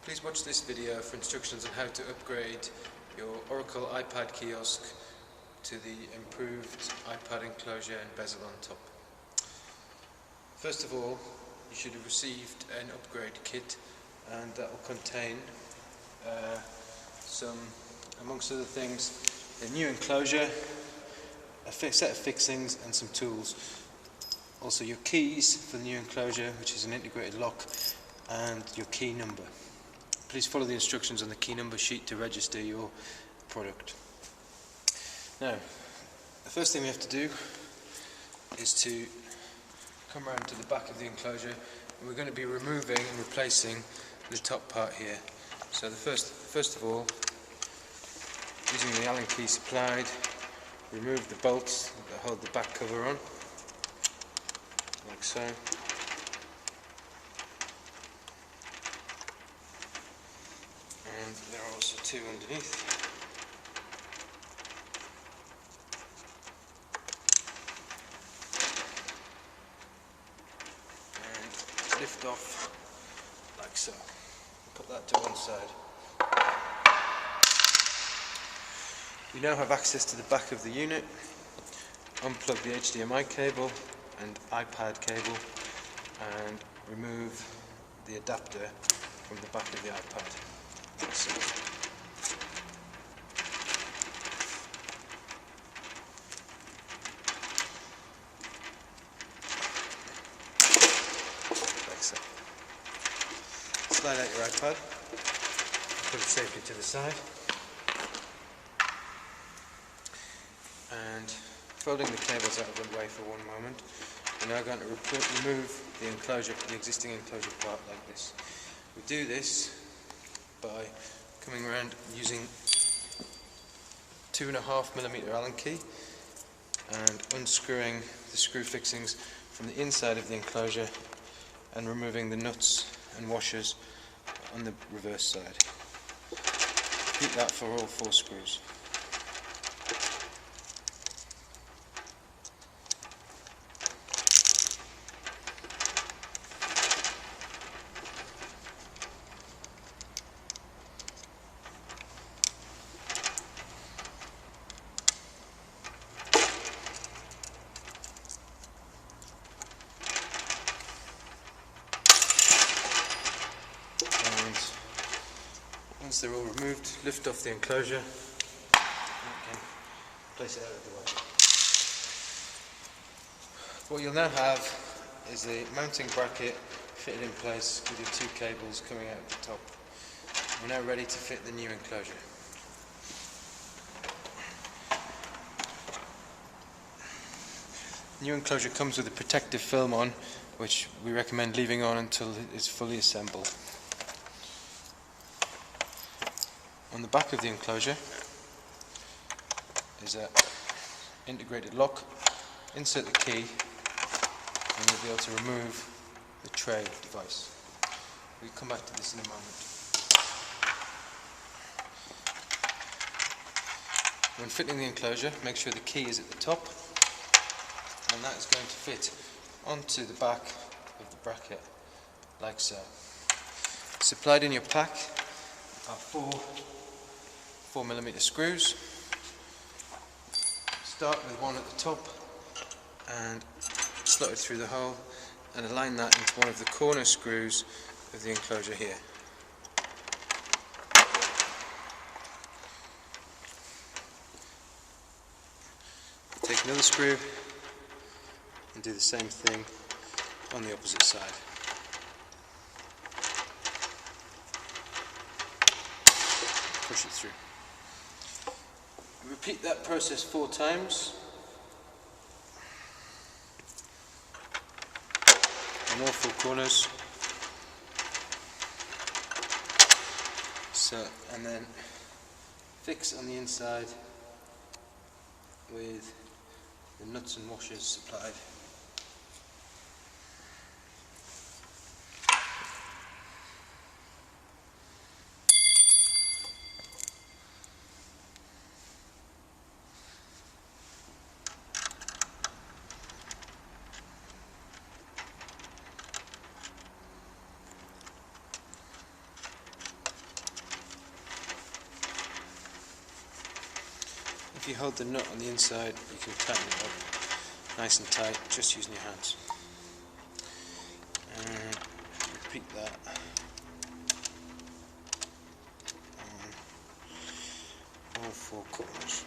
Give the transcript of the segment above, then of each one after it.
Please watch this video for instructions on how to upgrade your Oracle iPad kiosk to the improved iPad enclosure and bezel on top. First of all, you should have received an upgrade kit, and that will contain some, amongst other things, a new enclosure, a set of fixings and some tools. Also your keys for the new enclosure, which is an integrated lock, and your key number. Please follow the instructions on the key number sheet to register your product. Now, the first thing we have to do is to come around to the back of the enclosure, and we're going to be removing and replacing the top part here. So first of all, using the Allen key supplied, remove the bolts that hold the back cover on, like so. And there are also two underneath. And lift off like so. Put that to one side. We now have access to the back of the unit. Unplug the HDMI cable and iPad cable and remove the adapter from the back of the iPad. Like so. Like so. Slide out your iPad, put it safely to the side, and folding the cables out of the way for one moment, we're now going to remove the enclosure, the existing enclosure part like this. We do this by coming around using 2.5mm Allen key and unscrewing the screw fixings from the inside of the enclosure and removing the nuts and washers on the reverse side. Repeat that for all 4 screws. Once they're all removed, lift off the enclosure and place it out of the way. What you'll now have is a mounting bracket fitted in place with your 2 cables coming out the top. We're now ready to fit the new enclosure. The new enclosure comes with a protective film on, which we recommend leaving on until it is fully assembled. On the back of the enclosure is an integrated lock. Insert the key and you'll be able to remove the tray device. We'll come back to this in a moment. When fitting the enclosure, make sure the key is at the top, and that is going to fit onto the back of the bracket like so. Supplied in your pack are 4mm screws. Start with one at the top and slot it through the hole and align that into one of the corner screws of the enclosure here. Take another screw and do the same thing on the opposite side. Push it through. Repeat that process 4 times on all 4 corners. So, and then fix on the inside with the nuts and washers supplied. If you hold the nut on the inside, you can tighten it up nice and tight just using your hands. And repeat that on all four corners.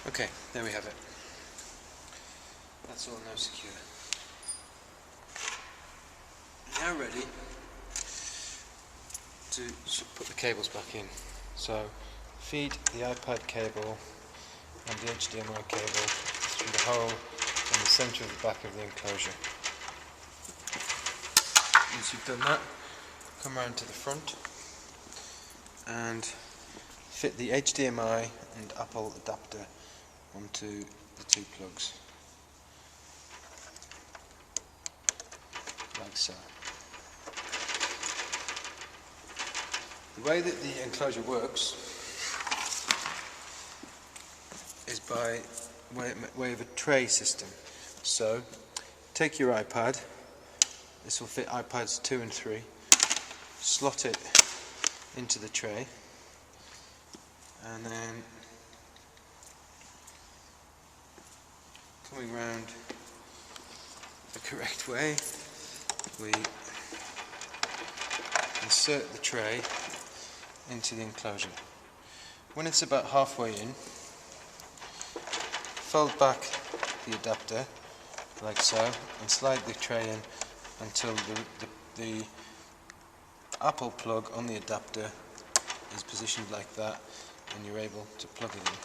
Okay, there we have it. That's all now secure. Now ready to put the cables back in. So feed the iPad cable and the HDMI cable through the hole in the centre of the back of the enclosure. Once you've done that, come round to the front and fit the HDMI and Apple adapter onto the two plugs, like so. The way that the enclosure works is by way of a tray system. So take your iPad, this will fit iPads 2 and 3, slot it into the tray, and then coming round the correct way, we insert the tray into the enclosure. When it's about halfway in, fold back the adapter like so and slide the tray in until the Apple plug on the adapter is positioned like that and you're able to plug it in.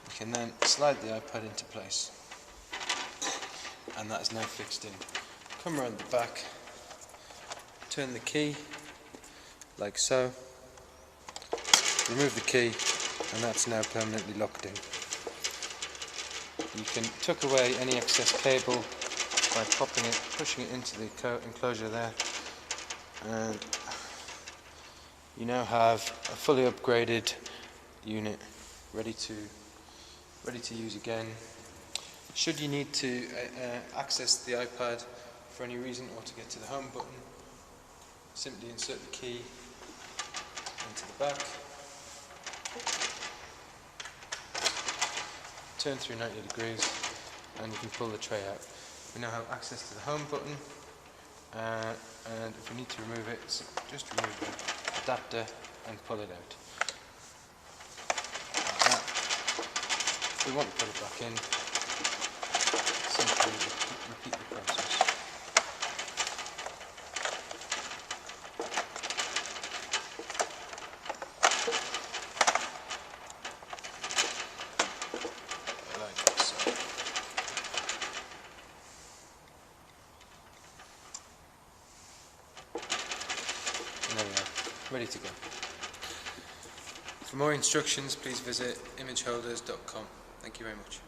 You can then slide the iPad into place, and that is now fixed in. Come around the back, turn the key like so, remove the key, and that's now permanently locked in. You can tuck away any excess cable by pushing it into the enclosure there, and you now have a fully upgraded unit ready to use again. Should you need to access the iPad for any reason or to get to the home button, simply insert the key into the back, turn through 90 degrees, and you can pull the tray out. We now have access to the home button, and if we need to remove it, just remove the adapter and pull it out. If we want to put it back in, simply repeat the process. Like so. And there we are, ready to go. For more instructions, please visit imageholders.com. Thank you very much.